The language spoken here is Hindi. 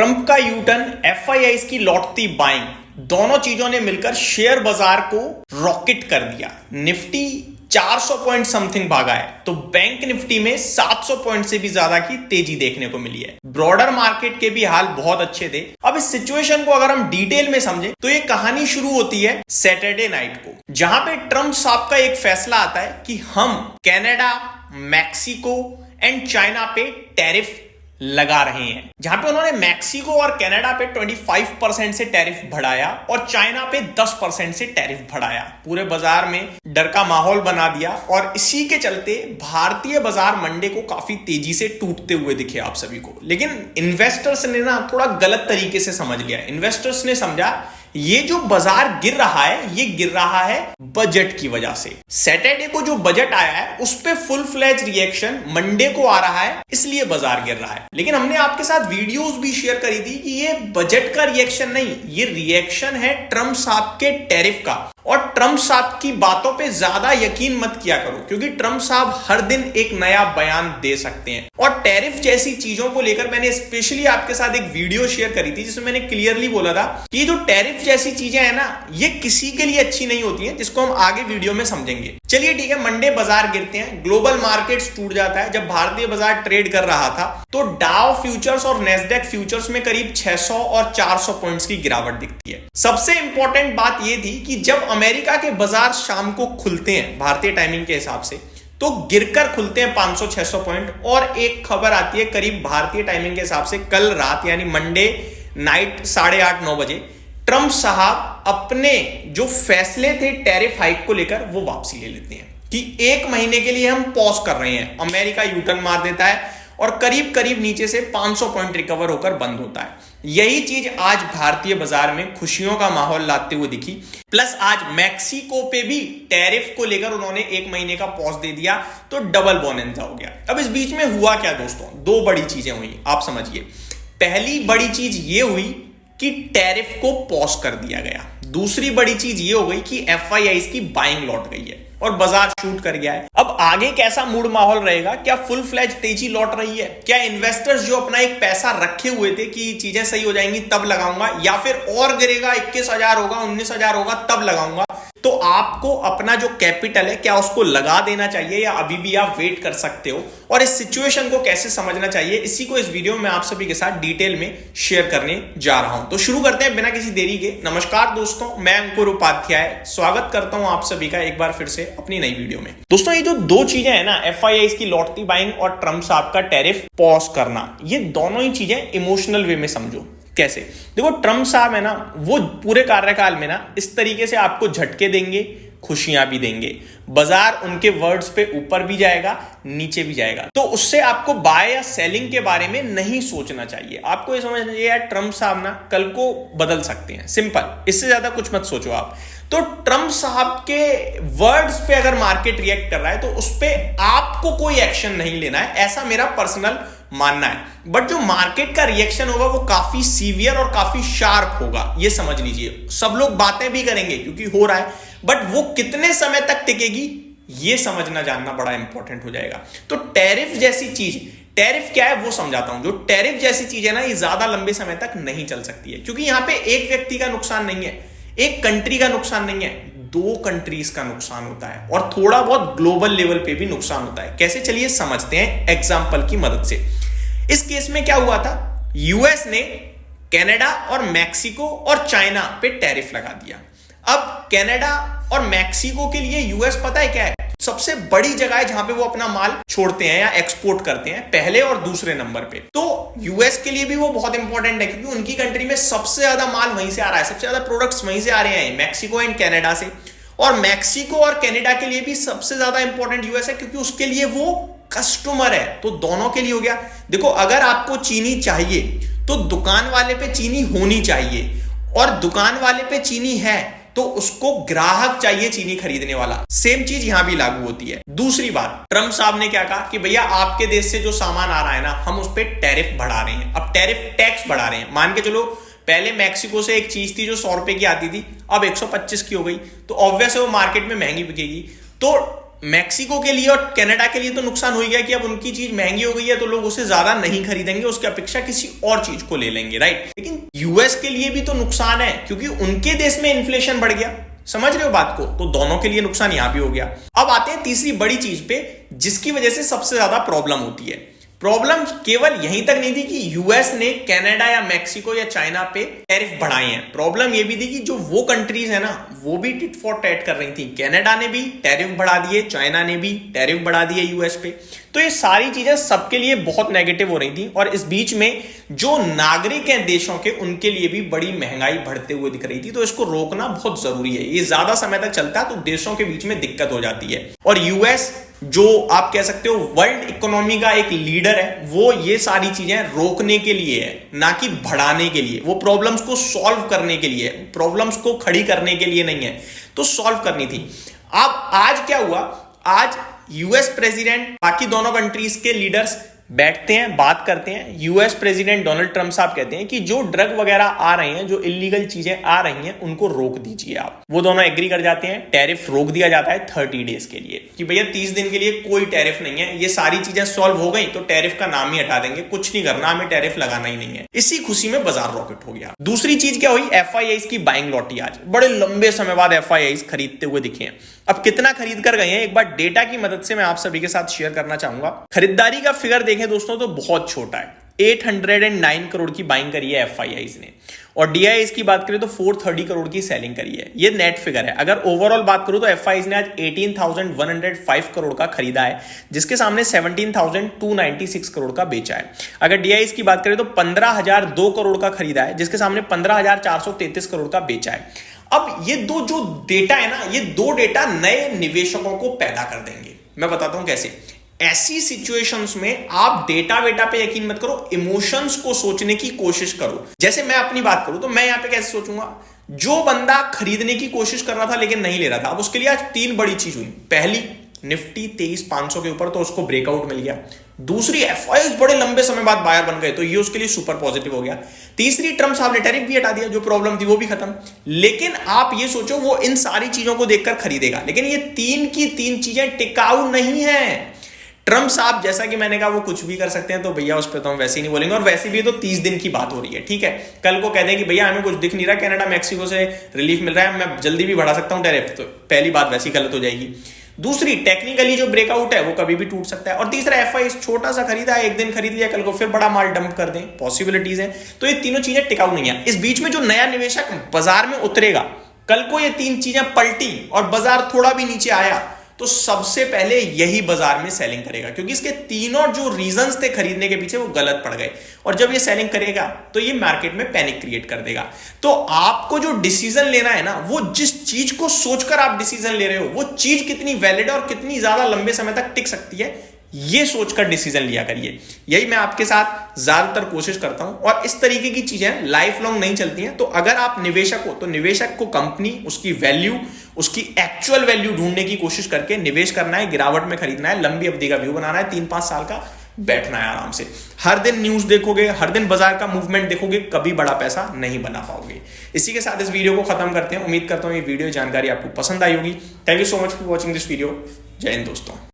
ट्रंप का यूटर्न, एफआईआईज की लौटती बाइंग, दोनों चीजों ने मिलकर शेयर बाजार को रॉकेट कर दिया। निफ्टी 400 पॉइंट समथिंग भागा है, तो बैंक निफ्टी में 700 पॉइंट से भी ज्यादा की तेजी देखने को मिली है। ब्रॉडर मार्केट के भी हाल बहुत अच्छे थे। अब इस सिचुएशन को अगर हम डिटेल में समझें तो ये कहानी शुरू होती है सैटरडे नाइट को, जहां पे ट्रंप साहब का एक फैसला आता है कि हम कनाडा, मैक्सिको एंड चाइना पे टैरिफ लगा रहे हैं। जहां पे उन्होंने मैक्सिको और कनाडा पे 25% से टैरिफ बढ़ाया और चाइना पे 10% से टैरिफ बढ़ाया। पूरे बाजार में डर का माहौल बना दिया और इसी के चलते भारतीय बाजार मंडे को काफी तेजी से टूटते हुए दिखे आप सभी को। लेकिन इन्वेस्टर्स ने ना थोड़ा गलत तरीके से समझ लिया। इन्वेस्टर्स ने समझा ये जो बाजार गिर रहा है, ये गिर रहा है बजट की वजह से। सैटरडे को जो बजट आया है उस पे फुल फ्लैज रिएक्शन मंडे को आ रहा है, इसलिए बाजार गिर रहा है। लेकिन हमने आपके साथ वीडियोस भी शेयर करी थी कि ये बजट का रिएक्शन नहीं, ये रिएक्शन है ट्रंप साहब के टैरिफ का। और ट्रंप साहब की बातों पे ज्यादा यकीन मत किया करो, क्योंकि ट्रंप साहब हर दिन एक नया बयान दे सकते हैं। और टैरिफ जैसी चीजों को लेकर मैंने स्पेशली आपके साथ एक वीडियो शेयर करी थी, जिसमें मैंने क्लियरली बोला था कि जो टैरिफ जैसी चीजें हैं ना, ये किसी के लिए अच्छी नहीं होती हैं, जिसको हम आगे वीडियो में समझेंगे। चलिए ठीक है, मंडे बाजार गिरते हैं, ग्लोबल मार्केट्स टूट जाता है। जब भारतीय बाजार ट्रेड कर रहा था तो डाउ फ्यूचर्स और नेस्डेक फ्यूचर्स में करीब 600 और 400 पॉइंट्स की गिरावट दिखती है। सबसे इंपॉर्टेंट बात यह थी कि जब अमेरिका के बाजार शाम को खुलते हैं भारतीय टाइमिंग के हिसाब से, तो गिरकर खुलते हैं 500-600 पॉइंट। और एक खबर आती है करीब भारतीय टाइमिंग के हिसाब से कल रात यानी मंडे नाइट 8:30-9 बजे ट्रंप साहब अपने जो फैसले थे टैरिफ हाइक को लेकर वो वापसी ले लेते हैं कि 1 महीने के लिए हम पॉज कर रहे हैं। अमेरिका यूटर्न मार देता है और करीब करीब नीचे से 500 पॉइंट रिकवर होकर बंद होता है। यही चीज आज भारतीय बाजार में खुशियों का माहौल लाते हुए दिखी। प्लस आज मैक्सिको पे भी टैरिफ को लेकर उन्होंने 1 महीने का पॉज दे दिया, तो डबल बोनंजा हो गया। अब इस बीच में हुआ क्या दोस्तों, 2 बड़ी चीजें हुई, आप समझिए। पहली बड़ी चीज ये हुई कि टैरिफ को पॉज कर दिया गया। दूसरी बड़ी चीज ये हो गई कि एफआईआईज की बाइंग लौट गई है और बाजार शूट कर गया है। अब आगे कैसा मूड माहौल रहेगा? क्या फुल फ्लैज तेजी लौट रही है? क्या इन्वेस्टर्स जो अपना एक पैसा रखे हुए थे कि चीजें सही हो जाएंगी तब लगाऊंगा, या फिर और गिरेगा 21,000 होगा 19,000 होगा तब लगाऊंगा, तो आपको अपना जो कैपिटल है क्या उसको लगा देना चाहिए या अभी भी आप वेट कर सकते हो? और इस सिचुएशन को कैसे समझना चाहिए, इसी को इस वीडियो में आप सभी के साथ डिटेल में शेयर करने जा रहा हूं। तो शुरू करते हैं बिना किसी देरी के। नमस्कार दोस्तों, मैं अंकुर उपाध्याय स्वागत करता हूं आप सभी का एक बार फिर से अपनी नई वीडियो में। दोस्तों ये जो 2 चीजें हैं ना, एफआईआईज की लौटती बाइंग और ट्रंप साहब का टैरिफ पॉज करना, ये दोनों ही चीजें इमोशनल वे में समझो। कैसे? देखो ट्रंप साहब है ना, वो पूरे कार्यकाल में ना इस तरीके से आपको झटके देंगे, खुशियां भी देंगे। बाजार उनके वर्ड्स पे ऊपर भी जाएगा, नीचे भी जाएगा। तो उससे आपको बाय या सेलिंग के बारे में नहीं सोचना चाहिए। आपको ये समझना चाहिए यार ट्रंप साहब ना कल को बदल सकते हैं, सिंपल। इससे ज्यादा कुछ मत सोचो आप। तो ट्रंप साहब के वर्ड्स पे अगर मार्केट रिएक्ट कर रहा है तो उस पे आपको कोई एक्शन नहीं लेना है, ऐसा मेरा पर्सनल मानना है। बट जो मार्केट का रिएक्शन होगा वो काफी सीवियर और काफी शार्प होगा, ये समझ लीजिए। सब लोग बातें भी करेंगे क्योंकि हो रहा है, बट वो कितने समय तक टिकेगी ये समझना जानना बड़ा इंपॉर्टेंट हो जाएगा। तो टैरिफ जैसी चीज, टैरिफ क्या है वो समझाता हूं। जो टैरिफ जैसी चीज है ना, ये ज्यादा लंबे समय तक नहीं चल सकती है, क्योंकि यहां पे एक व्यक्ति का नुकसान नहीं है, एक कंट्री का नुकसान नहीं है, 2 कंट्रीज का नुकसान होता है और थोड़ा बहुत ग्लोबल लेवल पे भी नुकसान होता है। कैसे? चलिए समझते हैं एग्जांपल की मदद से। इस केस में क्या हुआ था, यूएस ने कनाडा और मैक्सिको और चाइना पे टैरिफ लगा दिया। अब कनाडा और मैक्सिको के लिए यूएस पता है क्या है, सबसे बड़ी जगह है जहां पे वो अपना माल छोड़ते हैं या एक्सपोर्ट करते हैं, पहले और दूसरे नंबर पे। तो यूएस के लिए भी वो बहुत इंपॉर्टेंट है, क्योंकि उनकी कंट्री में सबसे ज्यादा माल वहीं से आ रहा है, सबसे ज्यादा प्रोडक्ट्स वहीं से आ रहे हैं, मैक्सिको एंड कनाडा से। और मैक्सिको और कनाडा के लिए भी सबसे ज्यादा इंपॉर्टेंट यूएस है, क्योंकि उसके लिए वो कस्टमर है। तो दोनों के लिए हो गया। देखो अगर आपको चीनी चाहिए तो दुकान वाले पे चीनी होनी चाहिए, और दुकान वाले पे चीनी है तो उसको ग्राहक चाहिए चीनी खरीदने वाला। सेम चीज यहां भी लागू होती है। दूसरी बात, ट्रंप साहब ने क्या कहा कि भैया आपके देश से जो सामान आ रहा है ना, हम उस पर टैरिफ बढ़ा रहे हैं। अब टैरिफ टैक्स बढ़ा रहे हैं। मान के चलो पहले मैक्सिको से एक चीज थी जो 100 रुपए की आती थी, अब 125 की हो गई, तो ऑब्वियस है वो मार्केट में महंगी बिकेगी। तो मैक्सिको के लिए और कनाडा के लिए तो नुकसान हो गया कि अब उनकी चीज महंगी हो गई है तो लोग उसे ज्यादा नहीं खरीदेंगे, उसकी अपेक्षा किसी और चीज को ले लेंगे, राइट। लेकिन यूएस के लिए भी तो नुकसान है क्योंकि उनके देश में इन्फ्लेशन बढ़ गया, समझ रहे हो बात को, तो दोनों के लिए नुकसान यहां भी हो गया। अब आते हैं तीसरी बड़ी चीज पे जिसकी वजह से सबसे ज्यादा प्रॉब्लम होती है। प्रॉब्लम केवल यहीं तक नहीं थी कि यूएस ने कनाडा या मैक्सिको या चाइना पे टैरिफ बढ़ाए हैं, प्रॉब्लम ये भी थी कि जो वो कंट्रीज है ना वो भी टिट फॉर टैट कर रही थी। कनाडा ने भी टैरिफ बढ़ा दिए, चाइना ने भी टैरिफ बढ़ा दिए यूएस पे। तो ये सारी चीजें सबके लिए बहुत नेगेटिव हो रही थी और इस बीच में जो नागरिक हैं देशों के उनके लिए भी बड़ी महंगाई बढ़ते हुए दिख रही थी। तो इसको रोकना बहुत जरूरी है, ये ज्यादा समय तक चलता है तो देशों के बीच में दिक्कत हो जाती है। और यूएस जो आप कह सकते हो वर्ल्ड इकोनॉमी का एक लीडर है, वो ये सारी चीजें रोकने के लिए है, ना कि बढ़ाने के लिए। वो प्रॉब्लम्स को सॉल्व करने के लिए, प्रॉब्लम्स को खड़ी करने के लिए नहीं है, तो सॉल्व करनी थी। अब आज क्या हुआ, आज यूएस प्रेसिडेंट बाकी दोनों कंट्रीज के लीडर्स बैठते हैं, बात करते हैं। यूएस प्रेसिडेंट डोनाल्ड ट्रंप साहब कहते हैं कि जो ड्रग वगैरह आ रहे हैं, जो इलीगल चीजें आ रही हैं, उनको रोक दीजिए आप। वो दोनों एग्री कर जाते हैं, टैरिफ रोक दिया जाता है 30 डेज के लिए कि भैया 30 दिन के लिए कोई टैरिफ नहीं है, ये सारी चीजें सॉल्व हो गई तो टैरिफ का नाम ही हटा देंगे, कुछ नहीं करना, हमें टैरिफ लगाना ही नहीं है। इसी खुशी में बाजार रॉकेट हो गया। दूसरी चीज क्या हुई, एफआईआईज की बाइंग लौटी। आज बड़े लंबे समय बाद एफआईआईज खरीदते हुए दिखे हैं। अब कितना खरीद कर गए हैं एक बार डेटा की मदद से मैं आप सभी के साथ शेयर करना चाहूंगा। खरीदारी का फिगर देखें दोस्तों तो बहुत छोटा है, 809 करोड़ की बाइंग करी है एफआईआईज ने, और डीआईआईज की बात करें तो 430 करोड़ की सेलिंग करी है। ये नेट फिगर है। अगर ओवरऑल बात करूं तो एफआईआईज ने आज 18,105 करोड़ का खरीदा है, जिसके सामने 17,296 करोड़ का बेचा है। अगर डीआईआईज की बात करें तो 15,002 करोड़ का खरीदा है, जिसके सामने 15,433 करोड़ का बेचा है। अब ये दो जो डेटा है ना, ये दो डेटा नए निवेशकों को पैदा कर देंगे। मैं बताता हूं कैसे। ऐसी सिचुएशंस में आप डेटा वेटा पे यकीन मत करो, इमोशंस को सोचने की कोशिश करो। जैसे मैं अपनी बात करूं तो मैं यहां पे कैसे सोचूंगा, जो बंदा खरीदने की कोशिश कर रहा था लेकिन नहीं ले रहा था, अब उसके लिए आज तीन बड़ी चीज हुई। पहली, निफ्टी 23,500 के ऊपर तो उसको ब्रेकआउट मिल गया। दूसरी, एफआईआईज बड़े लंबे समय बाद बायर बन गए तो ये उसके लिए सुपर पॉजिटिव हो गया। तीसरी, ट्रम्प साहब ने टैरिफ भी हटा दिया, जो प्रॉब्लम थी वो भी खत्म। लेकिन आप ये सोचो वो इन सारी चीजों को देखकर खरीदेगा, लेकिन ये तीन की तीन चीजें टिकाऊ नहीं है। ट्रम्प साहब, जैसा कि मैंने कहा, वो कुछ भी कर सकते हैं, तो भैया उस पर तो हम वैसे ही नहीं बोलेंगे। और वैसे भी तो 30 दिन की बात हो रही है, ठीक है। कल को कह दें कि भैया हमें कुछ दिख नहीं रहा, कनाडा मैक्सिको से रिलीफ मिल रहा है, मैं जल्दी भी बढ़ा सकता हूं टैरिफ, तो पहली बात वैसी गलत हो जाएगी। दूसरी, टेक्निकली जो ब्रेकआउट है वो कभी भी टूट सकता है। और तीसरा, एफआईआईज छोटा सा खरीदा है, एक दिन खरीद लिया, कल को फिर बड़ा माल डंप कर दें, पॉसिबिलिटीज है। तो ये तीनों चीजें टिकाऊ नहीं है। इस बीच में जो नया निवेशक बाजार में उतरेगा, कल को ये तीन चीजें पलटी और बाजार थोड़ा भी नीचे आया तो सबसे पहले यही बाजार में सेलिंग करेगा, क्योंकि इसके तीनों जो रीजंस थे खरीदने के पीछे वो गलत पड़ गए। और जब ये सेलिंग करेगा तो ये मार्केट में पैनिक क्रिएट कर देगा। तो आपको जो डिसीजन लेना है ना, वो जिस चीज को सोचकर आप डिसीजन ले रहे हो, वो चीज कितनी वैलिड है और कितनी ज्यादा लंबे समय तक टिक सकती है, ये सोचकर डिसीजन लिया करिए। यही मैं आपके साथ ज्यादातर कोशिश करता हूं। और इस तरीके की चीजें लाइफ लॉन्ग नहीं चलती हैं। तो अगर आप निवेशक हो तो निवेशक को कंपनी, उसकी वैल्यू, उसकी एक्चुअल वैल्यू ढूंढने की कोशिश करके निवेश करना है, गिरावट में खरीदना है, लंबी अवधि का व्यू बनाना है, 3-5 साल का बैठना है आराम से। हर दिन न्यूज देखोगे, हर दिन बाजार का मूवमेंट देखोगे, कभी बड़ा पैसा नहीं बना पाओगे। इसी के साथ इस वीडियो को खत्म करते हैं। उम्मीद करता हूं ये वीडियो जानकारी आपको पसंद आई होगी। Thank you so much for watching this video. जय हिंद दोस्तों।